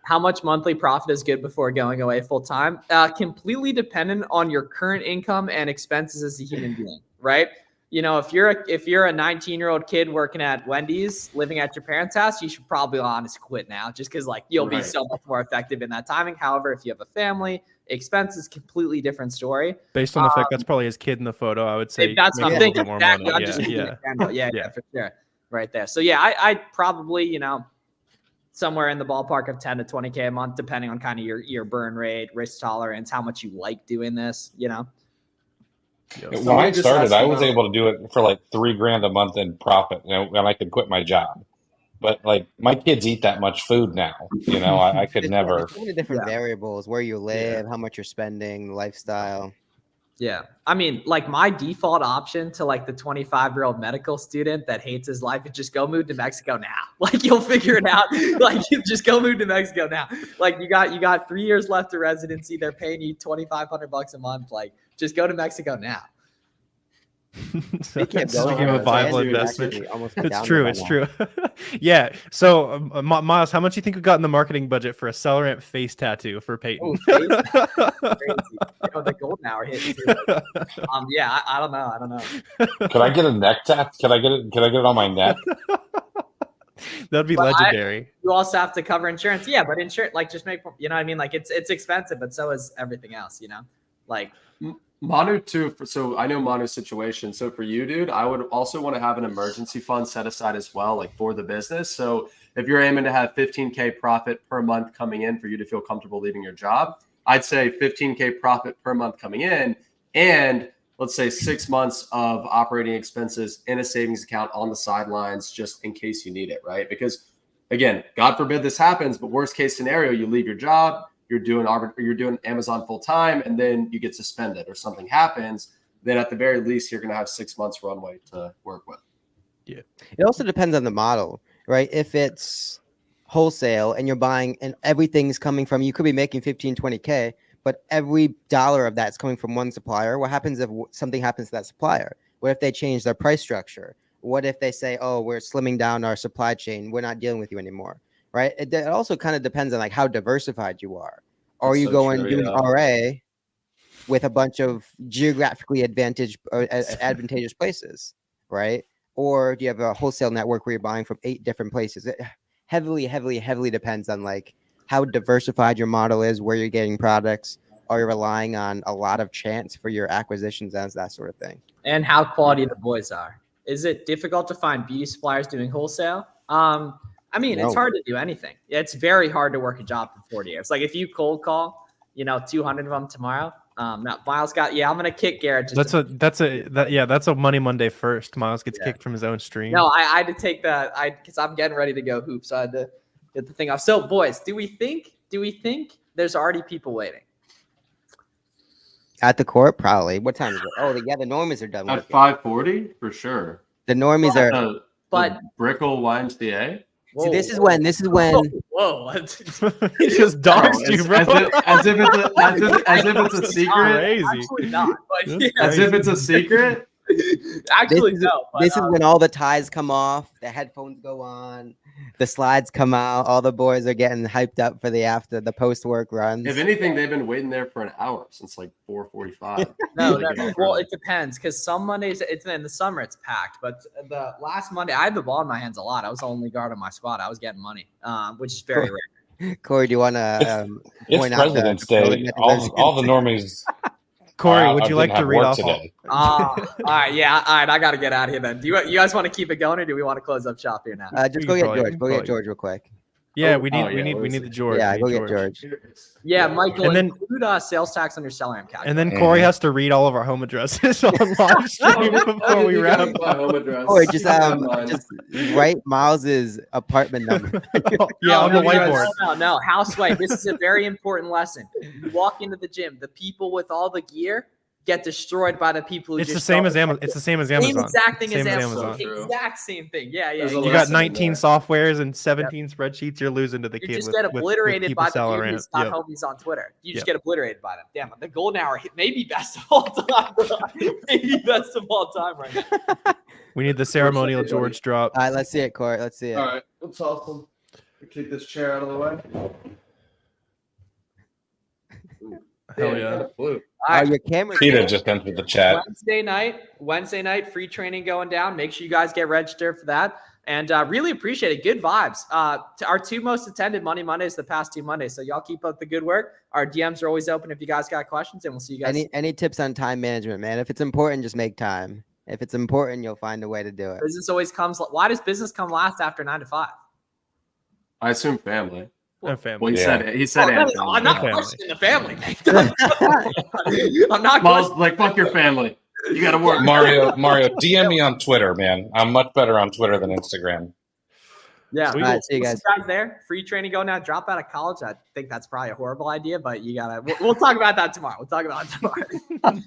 Speaker 2: How much monthly profit is good before going away full time? Completely dependent on your current income and expenses as a human being, right? You know, if you're a 19-year-old kid working at Wendy's, living at your parents' house, you should probably honestly quit now, just because like you'll be
Speaker 5: Right.
Speaker 2: so much more effective in that timing. However, if you have a family, expenses completely different story.
Speaker 3: Based on the fact that's probably his kid in the photo, I would say
Speaker 2: If that's
Speaker 3: make
Speaker 2: what
Speaker 3: a
Speaker 2: I'm
Speaker 3: little
Speaker 2: thinking.
Speaker 3: bit more
Speaker 2: Exactly.
Speaker 3: money.
Speaker 2: I'm just using
Speaker 3: Yeah.
Speaker 2: an example. Yeah,
Speaker 3: Yeah.
Speaker 2: for sure. Right there. So yeah, I'd probably, you know, somewhere in the ballpark of 10 to 20K a month, depending on kind of your burn rate, risk tolerance, how much you like doing this, you know.
Speaker 3: Yeah.
Speaker 4: When I
Speaker 5: just
Speaker 4: started,
Speaker 5: asked
Speaker 4: I was
Speaker 5: about-
Speaker 4: able to do it for like $3,000 a month in profit, and I could quit my job. But like my kids eat that much food now, you know, I could never.
Speaker 1: There's so many different
Speaker 2: Yeah.
Speaker 1: variables: where you live, how much you're spending, lifestyle.
Speaker 2: Yeah. I mean, like my default option to like the 25-year-old medical student that hates his life is just go move to Mexico now. Like you'll figure it out. Like you just go move to Mexico now. Like you got 3 years left of residency. They're paying you $2,500 a month. Like just go to Mexico now.
Speaker 1: Speaking of
Speaker 3: This
Speaker 1: going
Speaker 3: became a
Speaker 1: there,
Speaker 3: viable
Speaker 1: Andrew
Speaker 3: investment.
Speaker 1: actually almost went
Speaker 3: It's
Speaker 1: down
Speaker 3: true.
Speaker 1: there
Speaker 3: It's
Speaker 1: by
Speaker 3: true. Yeah. So, Miles, how much do you think we got in the marketing budget for a Celerant face tattoo for Peyton?
Speaker 2: Oh, face crazy. The golden hour hit too. Yeah, I don't know. I don't know.
Speaker 4: Could I get a neck tat? Can I get it? Can I get it on my neck?
Speaker 3: That'd be
Speaker 2: But
Speaker 3: legendary.
Speaker 2: You also have to cover insurance. Yeah, but insurance, like, just make, you know what I mean? Like, it's expensive, but so is everything else, you know? Like,
Speaker 5: Manu too. So I know Manu's situation. So for you, dude, I would also want to have an emergency fund set aside as well, like for the business. So if you're aiming to have 15K profit per month coming in for you to feel comfortable leaving your job, I'd say 15K profit per month coming in, and let's say 6 months of operating expenses in a savings account on the sidelines, just in case you need it, right? Because again, God forbid this happens, but worst case scenario, you leave your job, you're doing Amazon full time, and then you get suspended or something happens. Then at the very least, you're going to have 6 months runway to work with.
Speaker 1: Yeah. It also depends on the model, right? If it's wholesale and you're buying and everything's coming from, you could be making 15, 20K, but every dollar of that's coming from one supplier. What happens if something happens to that supplier? What if they change their price structure? What if they say, oh, we're slimming down our supply chain, we're not dealing with you anymore, right? It also kind of depends on like how diversified you are. Are
Speaker 5: That's
Speaker 1: you
Speaker 5: so
Speaker 1: going
Speaker 5: true,
Speaker 1: doing
Speaker 5: yeah.
Speaker 1: RA with a bunch of geographically advantageous places, right? Or do you have a wholesale network where you're buying from 8 different places? It heavily depends on like how diversified your model is, where you're getting products. Are you relying on a lot of chance for your acquisitions as that sort of thing?
Speaker 2: and how quality the boys are. Is it difficult to find beauty suppliers doing wholesale? I mean, it's
Speaker 1: No.
Speaker 2: hard to do anything. It's very hard to work a job for 40 years. Like, if you cold call, 200 of them tomorrow. Now Miles got, I'm gonna kick Garrett.
Speaker 3: That's a Money Monday first. Miles gets kicked from his own stream.
Speaker 2: No, I had to take that. Because I'm getting ready to go hoop, so I had to get the thing off. So, boys, do we think there's already people waiting?
Speaker 1: At the court, probably. What time is it? Oh, the normies are done.
Speaker 5: At
Speaker 1: working.
Speaker 5: 5:40 for sure.
Speaker 1: The normies are.
Speaker 2: But
Speaker 5: Brickell YMCA.
Speaker 1: See, this is when.
Speaker 2: Whoa.
Speaker 3: He just doxed
Speaker 5: Bro,
Speaker 3: you, bro.
Speaker 5: as if it's a secret.
Speaker 3: Crazy.
Speaker 2: Actually not. But
Speaker 3: That's
Speaker 2: yeah,
Speaker 5: As if it's a secret.
Speaker 2: actually
Speaker 1: This is-
Speaker 2: no. But,
Speaker 1: This is when all the ties come off, the headphones go on, the slides come out, all the boys are getting hyped up for the post work runs.
Speaker 5: If anything, they've been waiting there for an hour since like 4:45.
Speaker 2: No. Well, it depends, because some Mondays, it's in the summer, it's packed. But the last Monday, I had the ball in my hands a lot. I was the only guard on my squad. I was getting money, which is very rare.
Speaker 1: Corey, do you want to?
Speaker 4: It's President's Day. All the normies.
Speaker 3: Corey,
Speaker 4: are
Speaker 3: would
Speaker 4: out-
Speaker 3: you
Speaker 4: didn't
Speaker 3: like to
Speaker 4: have
Speaker 3: read
Speaker 4: work
Speaker 3: off?
Speaker 4: today.
Speaker 2: All right, yeah, all right. I got to get out of here then. Do you guys want to keep it going, or do we want to close up shop here now?
Speaker 1: Just
Speaker 3: You
Speaker 1: go
Speaker 3: can
Speaker 1: get
Speaker 3: probably-
Speaker 1: George. Go
Speaker 3: probably-
Speaker 1: get George real quick.
Speaker 3: Yeah,
Speaker 5: Oh,
Speaker 3: we
Speaker 5: yeah,
Speaker 3: need
Speaker 5: what is
Speaker 3: the
Speaker 5: it?
Speaker 3: George.
Speaker 1: Yeah,
Speaker 3: We
Speaker 1: go
Speaker 3: need
Speaker 1: get George.
Speaker 2: Yeah, Michael,
Speaker 3: And then-
Speaker 2: include sales tax on your Celerant calculator.
Speaker 3: And then Corey has to read all of our home addresses on live stream before we
Speaker 5: You
Speaker 3: wrap.
Speaker 5: got my home address.
Speaker 1: Corey, just
Speaker 5: Mine.
Speaker 1: just write Miles's apartment number.
Speaker 3: Yeah, on the
Speaker 5: no,
Speaker 3: whiteboard.
Speaker 2: No, houseway. This is a very important lesson. You walk into the gym, the people with all the gear get destroyed by the people who
Speaker 3: It's the
Speaker 2: just
Speaker 3: same
Speaker 2: don't
Speaker 3: as Amazon.
Speaker 2: respect
Speaker 3: It's the same as
Speaker 2: it. Same
Speaker 3: Amazon.
Speaker 2: exact thing
Speaker 3: Same
Speaker 2: as
Speaker 3: as
Speaker 2: Amazon.
Speaker 5: Amazon.
Speaker 2: Exact same thing. Yeah.
Speaker 5: There's a
Speaker 3: You
Speaker 5: lesson
Speaker 3: got
Speaker 5: in
Speaker 3: 19
Speaker 5: there.
Speaker 3: softwares and 17 spreadsheets. You're losing to the
Speaker 2: You
Speaker 3: kid
Speaker 2: just
Speaker 3: with,
Speaker 2: get
Speaker 3: with
Speaker 2: obliterated
Speaker 3: Keep
Speaker 2: by
Speaker 3: a
Speaker 2: the dude
Speaker 3: Celerant.
Speaker 2: who's got
Speaker 3: Yep.
Speaker 2: homies on Twitter. You just
Speaker 3: Yep.
Speaker 2: get obliterated by them. Damn, the golden hour maybe best of all time. Maybe best of all time right now.
Speaker 3: We need the ceremonial
Speaker 5: Everybody.
Speaker 3: George drop.
Speaker 1: All right, let's see it, Corey. Let's see it.
Speaker 5: All right, that's awesome. Kick this chair out of the way.
Speaker 3: Hell yeah.
Speaker 5: kinda flew.
Speaker 2: All right.
Speaker 1: Your camera.
Speaker 4: Peter just entered the chat.
Speaker 2: Wednesday night, free training going down. Make sure you guys get registered for that. And really appreciate it. Good vibes. Our 2 most attended Money Mondays the past 2 Mondays. So y'all keep up the good work. Our DMs are always open if you guys got questions, and we'll see you guys.
Speaker 1: Any tips on time management, man? If it's important, just make time. If it's important, you'll find a way to do it.
Speaker 2: Business always comes. Why does business come last after 9 to 5?
Speaker 5: I assume family.
Speaker 3: And
Speaker 5: Well,
Speaker 3: family.
Speaker 5: he
Speaker 4: Yeah.
Speaker 5: said it. He said
Speaker 2: no,
Speaker 5: it.
Speaker 2: I'm not
Speaker 3: Family.
Speaker 2: questioning the family. I'm not
Speaker 5: Miles,
Speaker 2: questioning.
Speaker 5: like, fuck your family. You got to work.
Speaker 4: Mario, DM me on Twitter, man. I'm much better on Twitter than Instagram.
Speaker 2: Yeah.
Speaker 3: Sweet.
Speaker 1: All right, see you
Speaker 2: We'll
Speaker 1: guys.
Speaker 2: there. Free training going now. Drop out of college. I think that's probably a horrible idea, but you gotta. We'll talk about that tomorrow. We'll talk about it tomorrow.